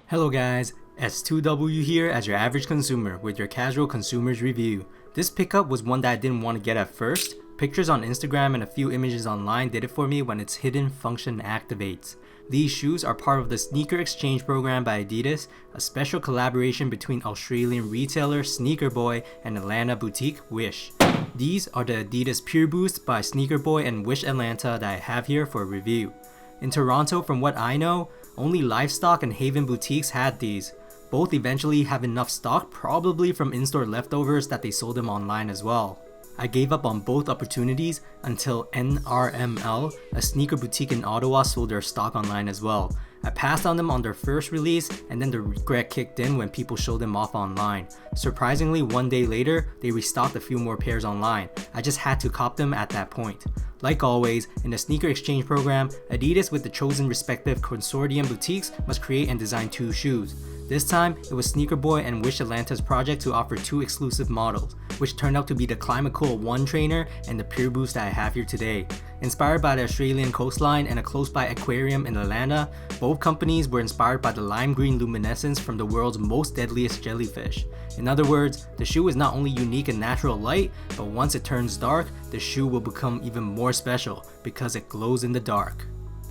Hello guys, S2W here as your average consumer with your casual consumer's review. This pickup was one that I didn't want to get at first. Pictures on Instagram and a few images online did it for me when its hidden function activates. These shoes are part of the Sneaker Exchange program by Adidas, a special collaboration between Australian retailer Sneakerboy and Atlanta boutique Wish. These are the Adidas Pureboost by Sneakerboy and Wish Atlanta that I have here for review. In Toronto, from what I know, only Livestock and Haven boutiques had these. Both eventually have enough stock, probably from in-store leftovers, that they sold them online as well. I gave up on both opportunities until NRML, a sneaker boutique in Ottawa, sold their stock online as well. I passed on them on their first release, and then the regret kicked in when people showed them off online. Surprisingly, one day later, they restocked a few more pairs online. I just had to cop them at that point. Like always, in the Sneaker Exchange program, Adidas with the chosen respective consortium boutiques must create and design two shoes. This time, it was Sneakerboy and Wish Atlanta's project to offer two exclusive models, which turned out to be the Climacool 1 trainer and the Pureboost that I have here today. Inspired by the Australian coastline and a close-by aquarium in Atlanta, both companies were inspired by the lime green luminescence from the world's most deadliest jellyfish. In other words, the shoe is not only unique in natural light, but once it turns dark, the shoe will become even more special because it glows in the dark.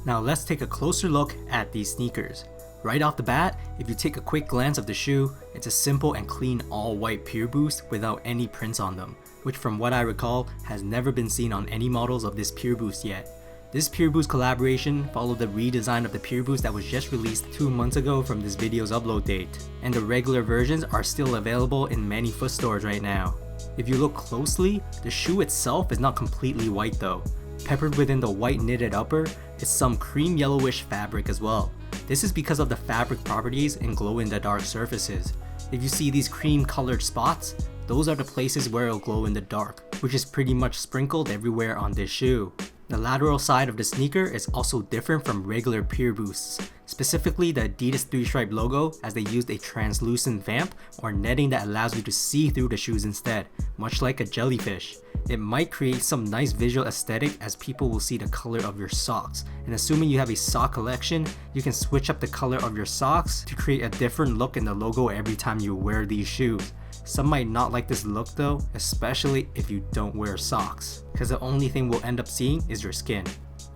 Now let's take a closer look at these sneakers. Right off the bat, if you take a quick glance of the shoe, it's a simple and clean all-white Pureboost without any prints on them, which from what I recall has never been seen on any models of this Pureboost yet. This Pureboost collaboration followed the redesign of the Pureboost that was just released 2 months ago from this video's upload date, and the regular versions are still available in many foot stores right now. If you look closely, the shoe itself is not completely white though. Peppered within the white knitted upper is some cream yellowish fabric as well. This is because of the fabric properties and glow-in-the-dark surfaces. If you see these cream colored spots, those are the places where it'll glow in the dark, which is pretty much sprinkled everywhere on this shoe. The lateral side of the sneaker is also different from regular Pureboosts, specifically the Adidas 3-stripe logo, as they used a translucent vamp or netting that allows you to see through the shoes instead, much like a jellyfish. It might create some nice visual aesthetic as people will see the color of your socks, and assuming you have a sock collection, you can switch up the color of your socks to create a different look in the logo every time you wear these shoes. Some might not like this look though, especially if you don't wear socks, because the only thing we'll end up seeing is your skin.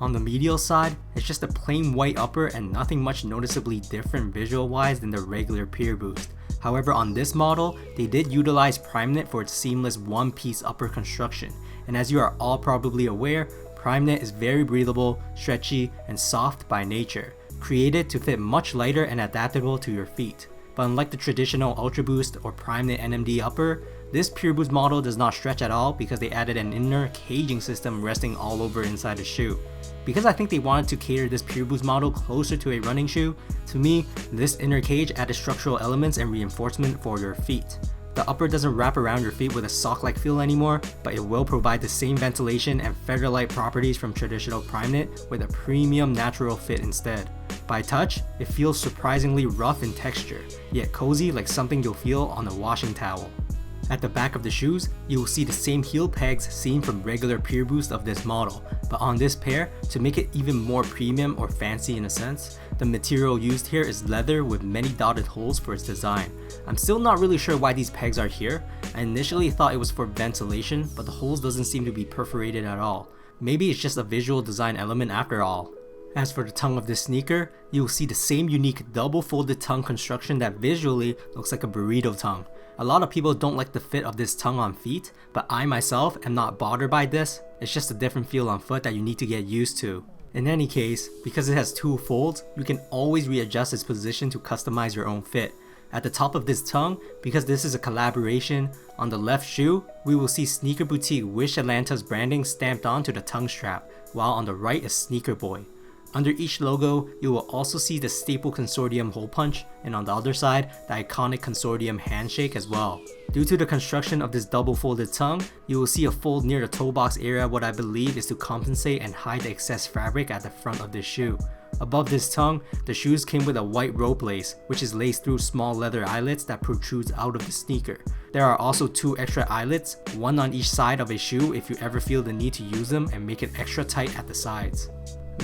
On the medial side, it's just a plain white upper and nothing much noticeably different visual wise than the regular Pureboost. However, on this model, they did utilize PrimeKnit for its seamless one-piece upper construction, and as you are all probably aware, PrimeKnit is very breathable, stretchy, and soft by nature, created to fit much lighter and adaptable to your feet. But unlike the traditional Ultra Boost or PrimeKnit NMD upper, this Pureboost model does not stretch at all because they added an inner caging system resting all over inside the shoe. Because I think they wanted to cater this Pureboost model closer to a running shoe, to me, this inner cage added structural elements and reinforcement for your feet. The upper doesn't wrap around your feet with a sock-like feel anymore, but it will provide the same ventilation and feather-like properties from traditional PrimeKnit with a premium natural fit instead. By touch, it feels surprisingly rough in texture, yet cozy like something you'll feel on a washing towel. At the back of the shoes, you will see the same heel pegs seen from regular Pureboost of this model, but on this pair, to make it even more premium or fancy in a sense, the material used here is leather with many dotted holes for its design. I'm still not really sure why these pegs are here. I initially thought it was for ventilation, but the holes doesn't seem to be perforated at all. Maybe it's just a visual design element after all. As for the tongue of this sneaker, you will see the same unique double folded tongue construction that visually looks like a burrito tongue. A lot of people don't like the fit of this tongue on feet, but I myself am not bothered by this. It's just a different feel on foot that you need to get used to. In any case, because it has two folds, you can always readjust its position to customize your own fit. At the top of this tongue, because this is a collaboration, on the left shoe, we will see Sneaker Boutique Wish Atlanta's branding stamped onto the tongue strap, while on the right is Sneakerboy. Under each logo, you will also see the staple consortium hole punch, and on the other side, the iconic consortium handshake as well. Due to the construction of this double folded tongue, you will see a fold near the toe box area, what I believe is to compensate and hide the excess fabric at the front of this shoe. Above this tongue, the shoes came with a white rope lace, which is laced through small leather eyelets that protrudes out of the sneaker. There are also 2 extra eyelets, one on each side of a shoe if you ever feel the need to use them and make it extra tight at the sides.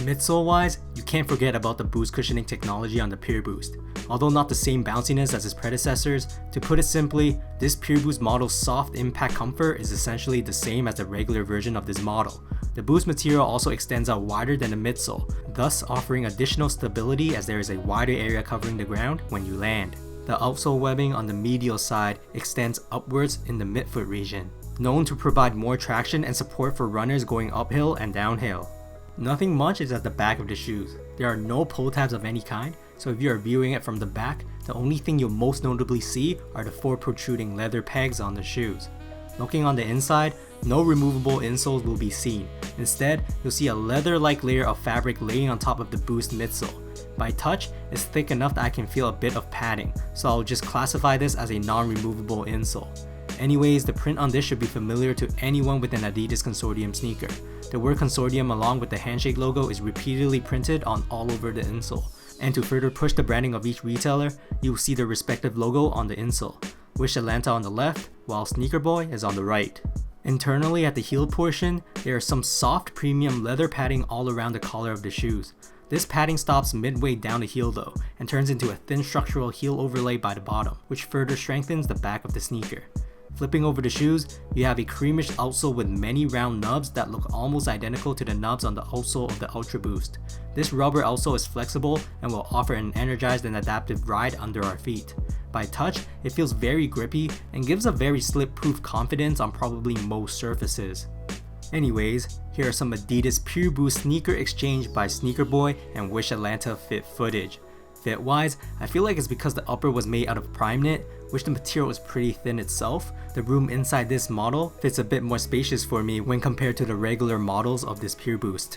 Midsole wise, you can't forget about the boost cushioning technology on the Pureboost. Although not the same bounciness as its predecessors, to put it simply, this Pureboost model's soft impact comfort is essentially the same as the regular version of this model. The boost material also extends out wider than the midsole, thus offering additional stability as there is a wider area covering the ground when you land. The outsole webbing on the medial side extends upwards in the midfoot region, known to provide more traction and support for runners going uphill and downhill. Nothing much is at the back of the shoes. There are no pull tabs of any kind, so if you are viewing it from the back, the only thing you'll most notably see are the 4 protruding leather pegs on the shoes. Looking on the inside, no removable insoles will be seen. Instead, you'll see a leather-like layer of fabric laying on top of the Boost midsole. By touch, it's thick enough that I can feel a bit of padding, so I'll just classify this as a non-removable insole. Anyways, the print on this should be familiar to anyone with an Adidas consortium sneaker. The word consortium along with the handshake logo is repeatedly printed on all over the insole. And to further push the branding of each retailer, you will see their respective logo on the insole. Wish Atlanta on the left, while Sneakerboy is on the right. Internally at the heel portion, there is some soft premium leather padding all around the collar of the shoes. This padding stops midway down the heel though, and turns into a thin structural heel overlay by the bottom, which further strengthens the back of the sneaker. Flipping over the shoes, you have a creamish outsole with many round nubs that look almost identical to the nubs on the outsole of the Ultra Boost. This rubber outsole is flexible and will offer an energized and adaptive ride under our feet. By touch, it feels very grippy and gives a very slip-proof confidence on probably most surfaces. Anyways, here are some Adidas Pureboost Sneaker Exchange by Sneakerboy and Wish Atlanta fit footage. Fit wise, I feel like it's because the upper was made out of prime knit, which the material is pretty thin itself. The room inside this model fits a bit more spacious for me when compared to the regular models of this Pureboost.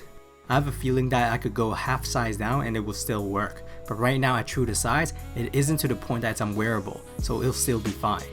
I have a feeling that I could go half size down and it will still work, but right now at true to size, it isn't to the point that it's unwearable, so it'll still be fine.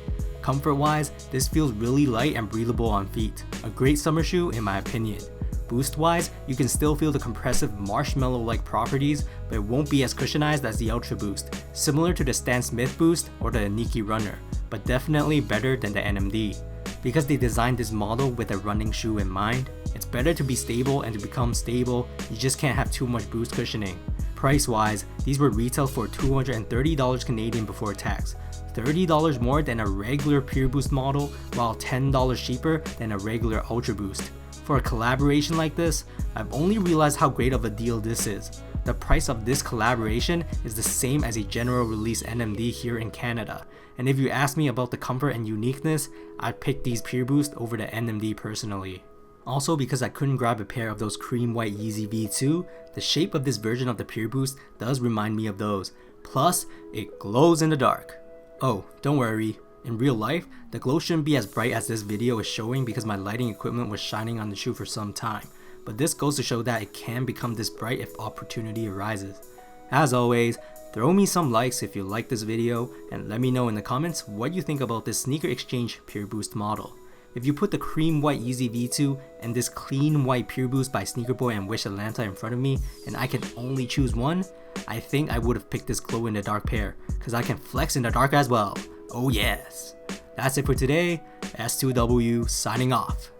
Comfort wise, this feels really light and breathable on feet. A great summer shoe in my opinion. Boost wise, you can still feel the compressive marshmallow-like properties, but it won't be as cushionized as the Ultra Boost, similar to the Stan Smith Boost or the Nike Runner, but definitely better than the NMD. Because they designed this model with a running shoe in mind, it's better to be stable, and to become stable, you just can't have too much boost cushioning. Price wise, these were retail for $230 Canadian before tax, $30 more than a regular Pureboost model, while $10 cheaper than a regular Ultra Boost. For a collaboration like this, I've only realized how great of a deal this is. The price of this collaboration is the same as a general release NMD here in Canada, and if you ask me about the comfort and uniqueness, I'd pick these Pureboost over the NMD personally. Also, because I couldn't grab a pair of those cream white Yeezy V2, the shape of this version of the Pureboost does remind me of those, plus it glows in the dark. Oh, don't worry. In real life, the glow shouldn't be as bright as this video is showing because my lighting equipment was shining on the shoe for some time, but this goes to show that it can become this bright if opportunity arises. As always, throw me some likes if you like this video, and let me know in the comments what you think about this Sneaker Exchange Pureboost model. If you put the cream white Yeezy V2 and this clean white Pureboost by Sneakerboy and Wish Atlanta in front of me, and I can only choose one, I think I would have picked this glow in the dark pair, cause I can flex in the dark as well. Oh yes! That's it for today. S2W signing off.